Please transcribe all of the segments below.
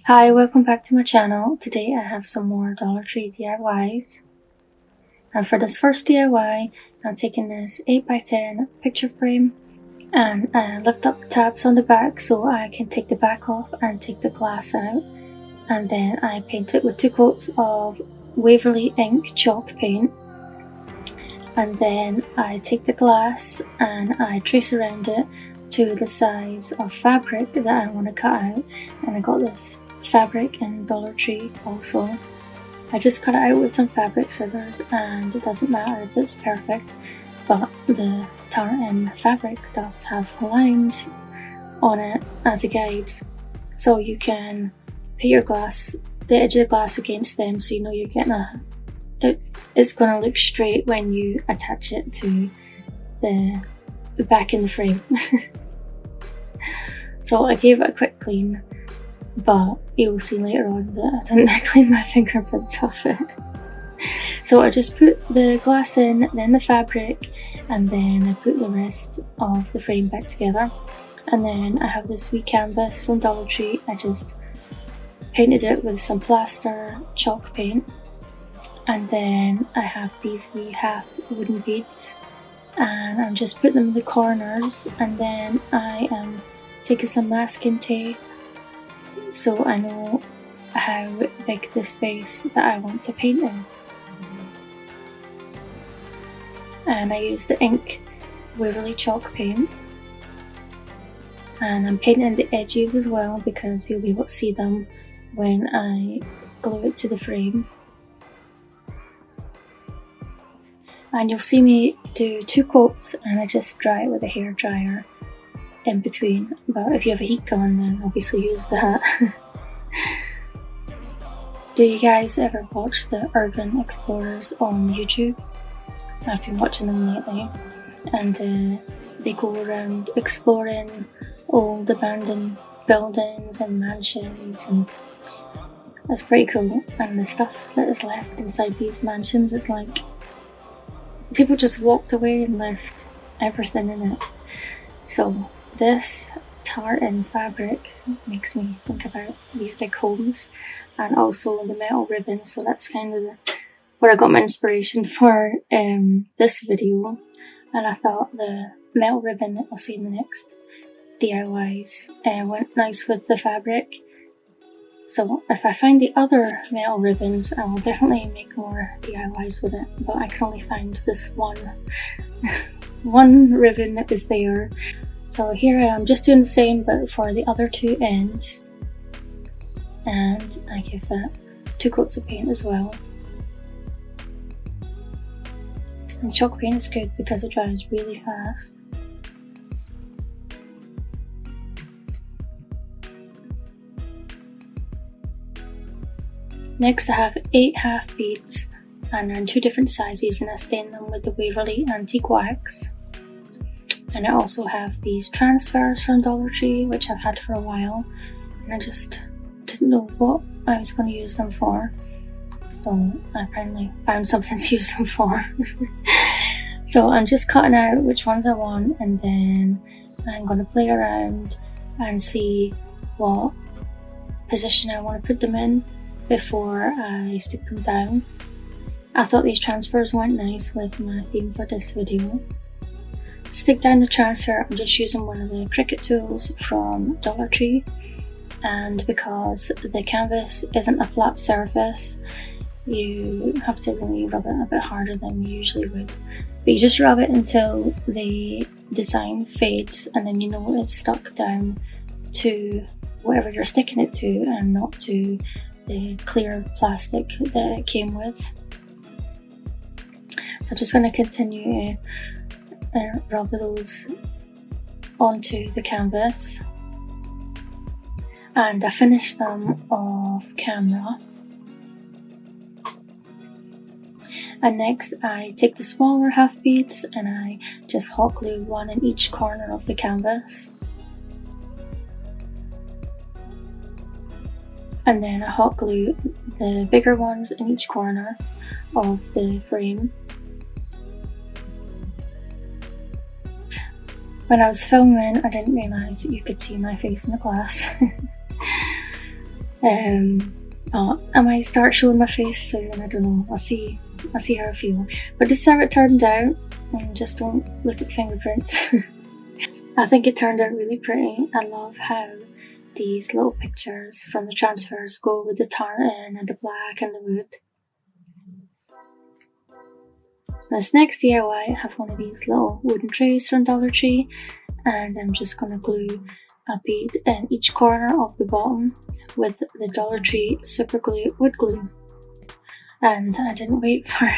Hi, welcome back to my channel. Today I have some more Dollar Tree DIYs. And for this first DIY, I'm taking this 8x10 picture frame and I lift up the tabs on the back so I can take the back off and take the glass out. And then I paint it with 2 coats of Waverly ink chalk paint. And then I take the glass and I trace around it to the size of fabric that I want to cut out. And I got this fabric in Dollar Tree also. I just cut it out with some fabric scissors, and it doesn't matter if it's perfect, but the Tartan fabric does have lines on it as a guide, so you can put your glass, the edge of the glass against them, so you know you're getting it's going to look straight when you attach it to the back in the frame. So I gave it a quick clean, but you'll see later on that I didn't clean my fingerprints off it. So I just put the glass in, then the fabric, and then I put the rest of the frame back together. And then I have this wee canvas from Dollar Tree. I just painted it with some plaster chalk paint. And then I have these wee half wooden beads, and I'm just putting them in the corners, and then I am taking some masking tape so I know how big the space that I want to paint is. And I use the ink Waverly chalk paint, and I'm painting the edges as well because you'll be able to see them when I glue it to the frame. And you'll see me do 2 coats, and I just dry it with a hair dryer in between, but if you have a heat gun then obviously use that. Do you guys ever watch the urban explorers on YouTube? I've been watching them lately, and they go around exploring old abandoned buildings and mansions, and that's pretty cool. And the stuff that is left inside these mansions is like people just walked away and left everything in it. So this tartan fabric makes me think about these big homes, and also the metal ribbon, so that's kind of where I got my inspiration for this video. And I thought the metal ribbon that I'll see in the next DIYs went nice with the fabric. So if I find the other metal ribbons, I will definitely make more DIYs with it, but I can only find this one ribbon that is there. So here I am just doing the same but for the other 2 ends, and I give that 2 coats of paint as well. And chalk paint is good because it dries really fast. Next I have 8 half beads, and they're in 2 different sizes, and I stain them with the Waverly Antique Wax. And I also have these transfers from Dollar Tree, which I've had for a while, and I just didn't know what I was going to use them for, so I finally found something to use them for. So I'm just cutting out which ones I want, and then I'm going to play around and see what position I want to put them in before I stick them down. I thought these transfers went nice with my theme for this video. To stick down the transfer, I'm just using one of the Cricut tools from Dollar Tree, and because the canvas isn't a flat surface, you have to really rub it a bit harder than you usually would. But you just rub it until the design fades, and then you know it's stuck down to whatever you're sticking it to and not to the clear plastic that it came with. So I'm just going to continue to rub those onto the canvas, and I finished them off camera. And next I take the smaller half beads and I just hot glue 1 in each corner of the canvas, and then I hot glue the bigger ones in each corner of the frame. When I was filming, I didn't realise that you could see my face in the glass. I might start showing my face soon, I don't know, I'll see how I feel. But this is how it turned out, and just don't look at fingerprints. I think it turned out really pretty. I love how these little pictures from the transfers go with the tartan and the black and the wood. This next DIY, I have one of these little wooden trays from Dollar Tree, and I'm just going to glue a bead in each corner of the bottom with the Dollar Tree super glue wood glue. And I didn't wait for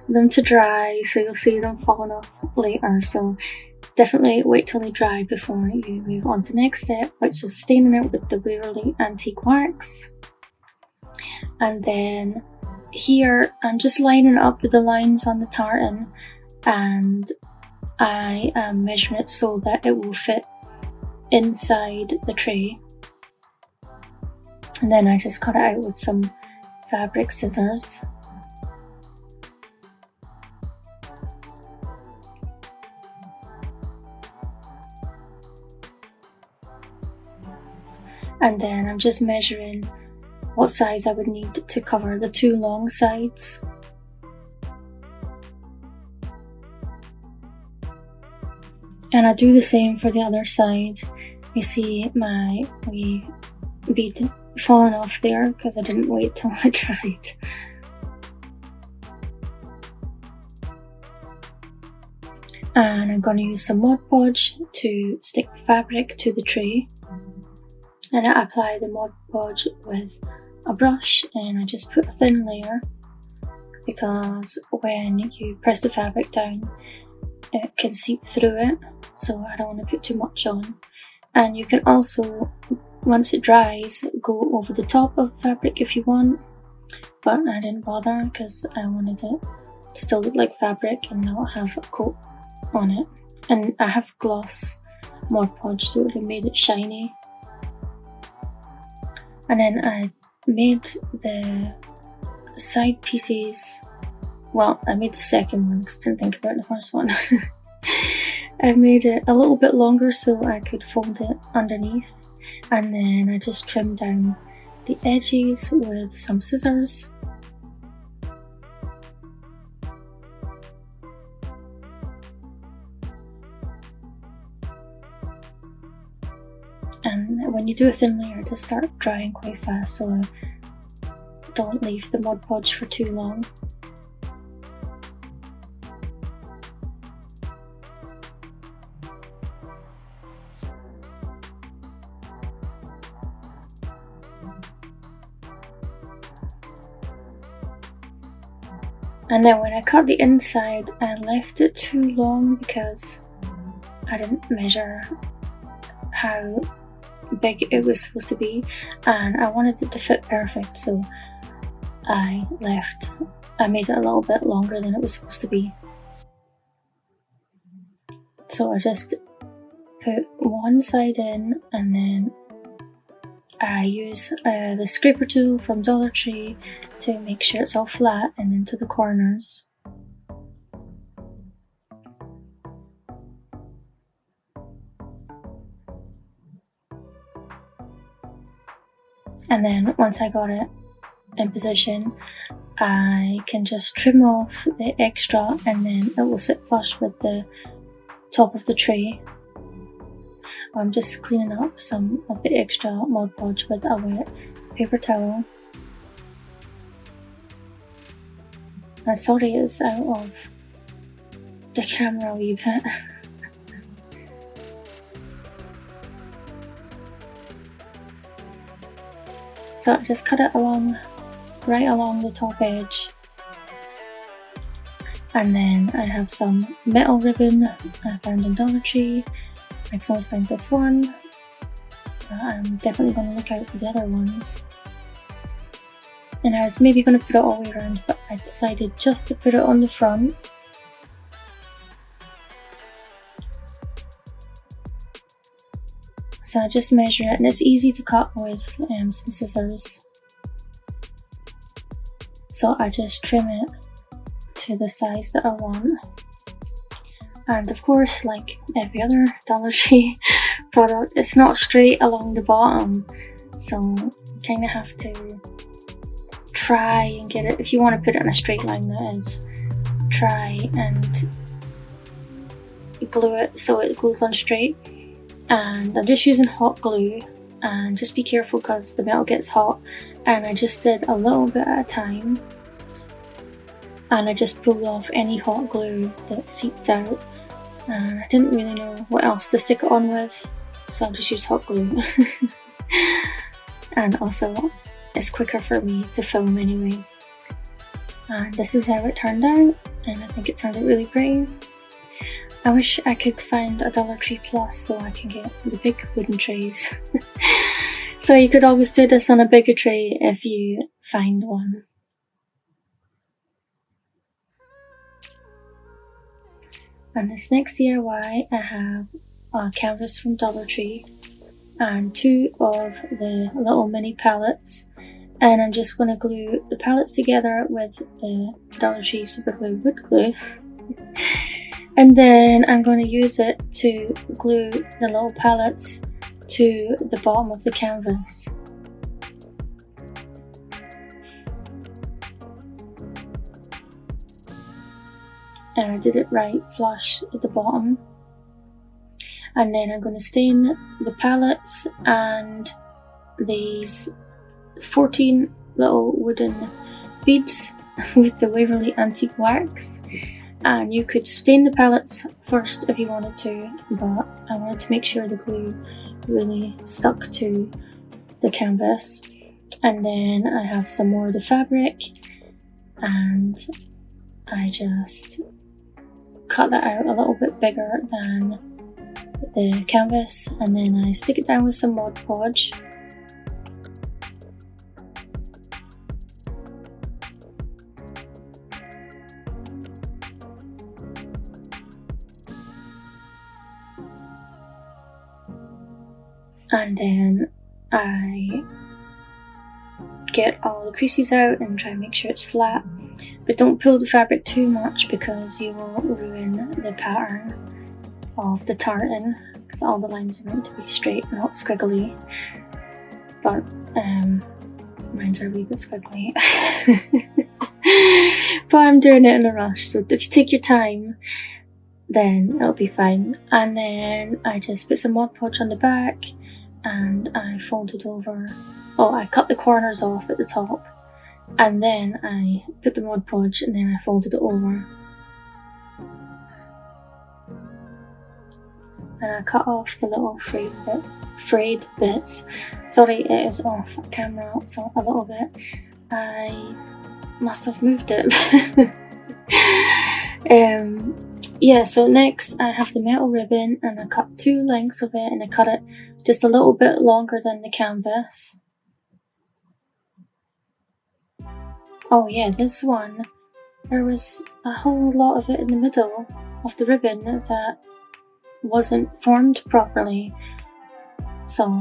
them to dry, so you'll see them falling off later, so definitely wait till they dry before you move on to the next step, which is staining it with the Waverly Antique Wax. And then here I'm just lining up with the lines on the tartan, and I am measuring it so that it will fit inside the tray. And then I just cut it out with some fabric scissors. And then I'm just measuring what size I would need to cover the two long sides. And I do the same for the other side. You see my wee bead falling off there because I didn't wait till it dried. And I'm going to use some Mod Podge to stick the fabric to the tray. And I apply the Mod Podge with a brush, and I just put a thin layer because when you press the fabric down it can seep through it, so I don't want to put too much on. And you can also, once it dries, go over the top of the fabric if you want, but I didn't bother because I wanted it to still look like fabric and not have a coat on it. And I have gloss Mod Podge, so it made it shiny. And then I made the side pieces, well, I made the second one because I didn't think about the first one. I made it a little bit longer so I could fold it underneath, and then I just trimmed down the edges with some scissors. And when you do a thin layer, it'll start drying quite fast, so don't leave the Mod Podge for too long. And then when I cut the inside, I left it too long because I didn't measure how big it was supposed to be, and I wanted it to fit perfect, so I made it a little bit longer than it was supposed to be. So I just put one side in, and then I use the scraper tool from Dollar Tree to make sure it's all flat and into the corners. And then once I got it in position, I can just trim off the extra, and then it will sit flush with the top of the tray. I'm just cleaning up some of the extra Mod Podge with a wet paper towel. And sorry it's out of the camera a wee bit. So I just cut it right along the top edge. And then I have some metal ribbon I found in Dollar Tree. I can only find this one, but I'm definitely going to look out for the other ones. And I was maybe going to put it all the way around, but I decided just to put it on the front. So I just measure it, and it's easy to cut with some scissors. So I just trim it to the size that I want. And of course, like every other Dollar Tree product, it's not straight along the bottom. So kind of have to try and get it, if you want to put it in a straight line, that is, try and glue it so it goes on straight. And I'm just using hot glue, and just be careful because the metal gets hot, and I just did a little bit at a time, and I just pulled off any hot glue that seeped out, and I didn't really know what else to stick it on with, so I'll just use hot glue. And also it's quicker for me to film anyway. And this is how it turned out, and I think it turned out really pretty. I wish I could find a Dollar Tree Plus so I can get the big wooden trays. So you could always do this on a bigger tray if you find one. And this next DIY, I have a canvas from Dollar Tree and 2 of the little mini palettes, and I'm just going to glue the palettes together with the Dollar Tree Super Glue wood glue. And then I'm going to use it to glue the little palettes to the bottom of the canvas. And I did it right flush at the bottom. And then I'm going to stain the palettes and these 14 little wooden beads with the Waverly Antique Wax. And you could stain the palettes first if you wanted to, but I wanted to make sure the glue really stuck to the canvas. And then I have some more of the fabric, and I just cut that out a little bit bigger than the canvas, and then I stick it down with some Mod Podge. And then I get all the creases out and try and make sure it's flat, but don't pull the fabric too much because you will ruin the pattern of the tartan, because all the lines are meant to be straight, not squiggly, but mine's are a wee bit squiggly. But I'm doing it in a rush, so if you take your time then it'll be fine. And then I just put some Mod Podge on the back, and I folded over, I cut the corners off at the top, and then I put the Mod Podge, and then I folded it over. And I cut off the little frayed bits. Sorry, it is off camera so a little bit. I must have moved it. Yeah, so next I have the metal ribbon, and I cut 2 lengths of it, and I cut it just a little bit longer than the canvas. Oh yeah, this one, there was a whole lot of it in the middle of the ribbon that wasn't formed properly. So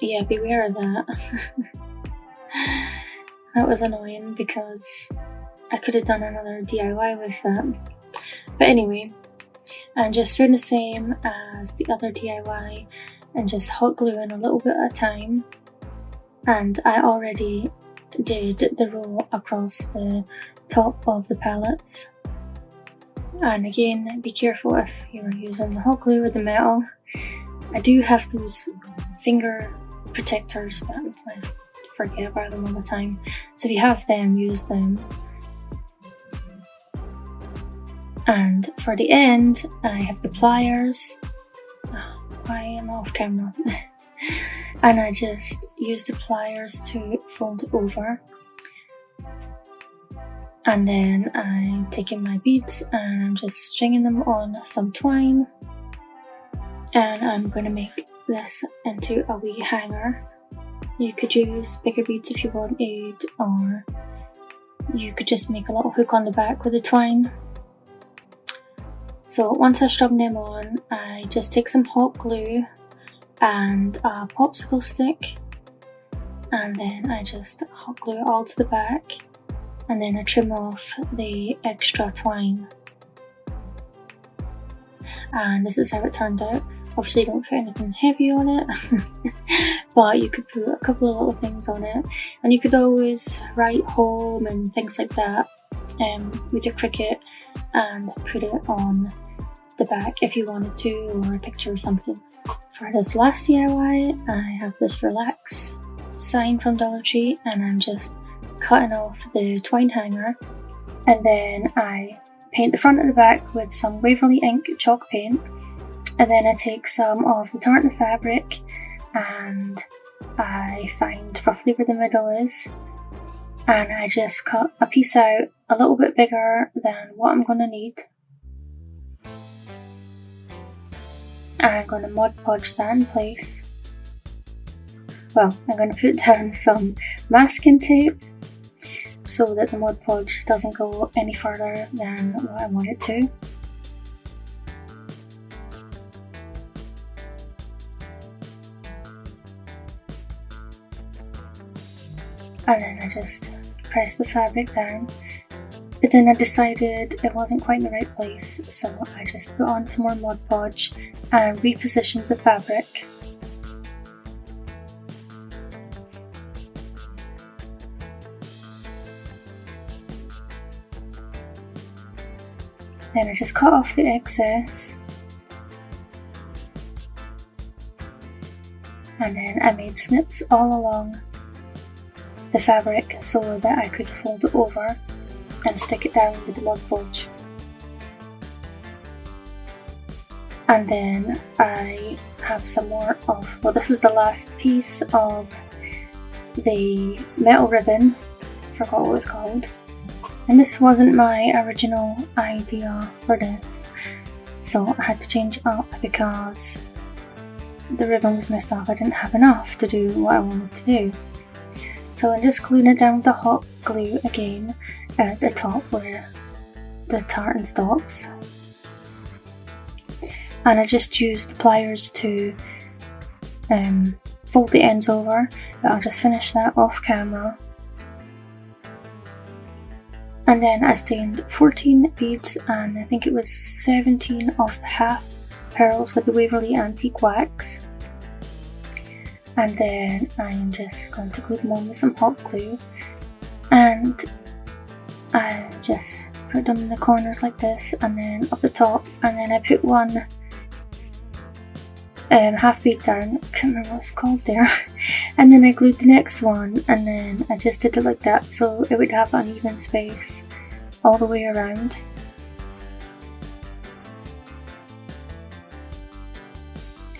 yeah, beware of that. That was annoying because I could have done another DIY with that. But anyway, I'm just doing the same as the other DIY and just hot gluing a little bit at a time. And I already did the row across the top of the palettes. And again, be careful if you're using the hot glue or the metal. I do have those finger protectors, but I forget about them all the time. So if you have them, use them. And for the end, I have the pliers. Why am I off camera? And I just use the pliers to fold it over. And then I'm taking my beads and I'm just stringing them on some twine. And I'm going to make this into a wee hanger. You could use bigger beads if you wanted, or you could just make a little hook on the back with the twine. So once I've strung them on, I just take some hot glue and a popsicle stick, and then I just hot glue it all to the back, and then I trim off the extra twine. And this is how it turned out. Obviously don't put anything heavy on it, but you could put a couple of little things on it, and you could always write home and things like that with your Cricut and put it on the back if you wanted to, or a picture or something. For this last DIY, I have this relax sign from Dollar Tree, and I'm just cutting off the twine hanger, and then I paint the front and the back with some Waverly ink chalk paint, and then I take some of the tartan fabric and I find roughly where the middle is, and I just cut a piece out a little bit bigger than what I'm going to need, and I'm going to Mod Podge that in place. Well, I'm going to put down some masking tape so that the Mod Podge doesn't go any further than what I want it to. And then I just press the fabric down, but then I decided it wasn't quite in the right place, so I just put on some more Mod Podge and repositioned the fabric. Then I just cut off the excess, and then I made snips all along the fabric so that I could fold it over and stick it down with the Mod Podge. And then I have some more of, well, this was the last piece of the metal ribbon, forgot what it was called. And this wasn't my original idea for this, so I had to change it up because the ribbon was messed up. I didn't have enough to do what I wanted to do. So I'm just gluing it down with the hot glue again at the top where the tartan stops. And I just used the pliers to fold the ends over, but I'll just finish that off camera. And then I stained 14 beads, and I think it was 17 of the half pearls with the Waverly Antique Wax. And then I am just going to glue them on with some hot glue, and I just put them in the corners like this, and then up the top, and then I put one half bead down, I can't remember what it's called there, and then I glued the next one, and then I just did it like that so it would have uneven space all the way around.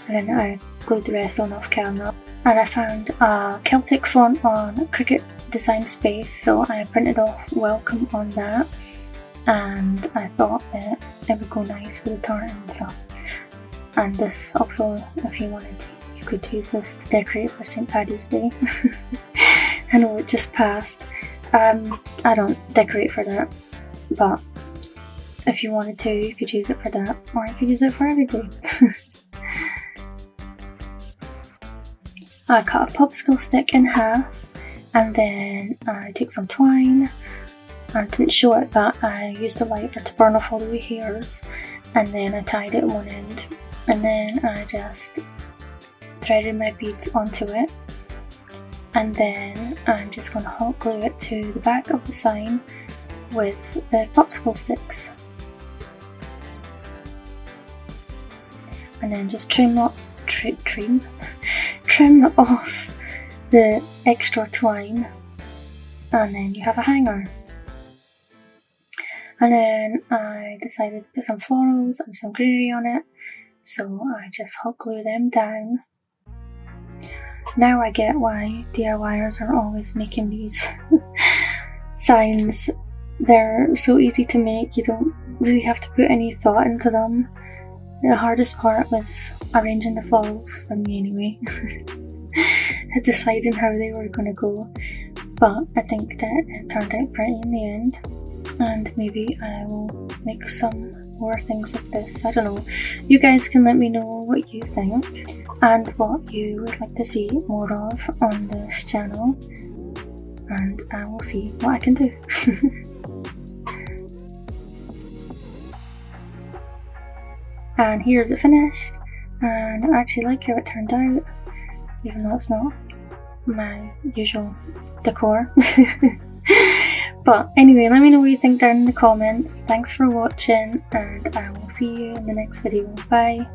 And then I glued the rest on off camera, and I found a Celtic font on Cricut Design Space, so I printed off welcome on that, and I thought that it would go nice with the tartan and stuff. And this also, if you wanted to, you could use this to decorate for St. Paddy's Day. I know it just passed. I don't decorate for that, but if you wanted to, you could use it for that, or you could use it for every day. I cut a popsicle stick in half, and then I took some twine. I didn't show it, but I used the lighter to burn off all the hairs, and then I tied it at one end, and then I just threaded my beads onto it, and then I'm just going to hot glue it to the back of the sign with the popsicle sticks, and then just trim off the extra twine, and then you have a hanger. And then I decided to put some florals and some greenery on it, so I just hot glue them down. Now I get why DIYers are always making these signs. They're so easy to make, you don't really have to put any thought into them. The hardest part was arranging the florals, for me anyway. Deciding how they were going to go, but I think that it turned out pretty in the end, and maybe I will make some more things like this. I don't know, you guys can let me know what you think and what you would like to see more of on this channel, and I will see what I can do. And here's it finished. and I actually like how it turned out, even though it's not my usual decor. But anyway, let me know what you think down in the comments. Thanks for watching, and I will see you in the next video. Bye!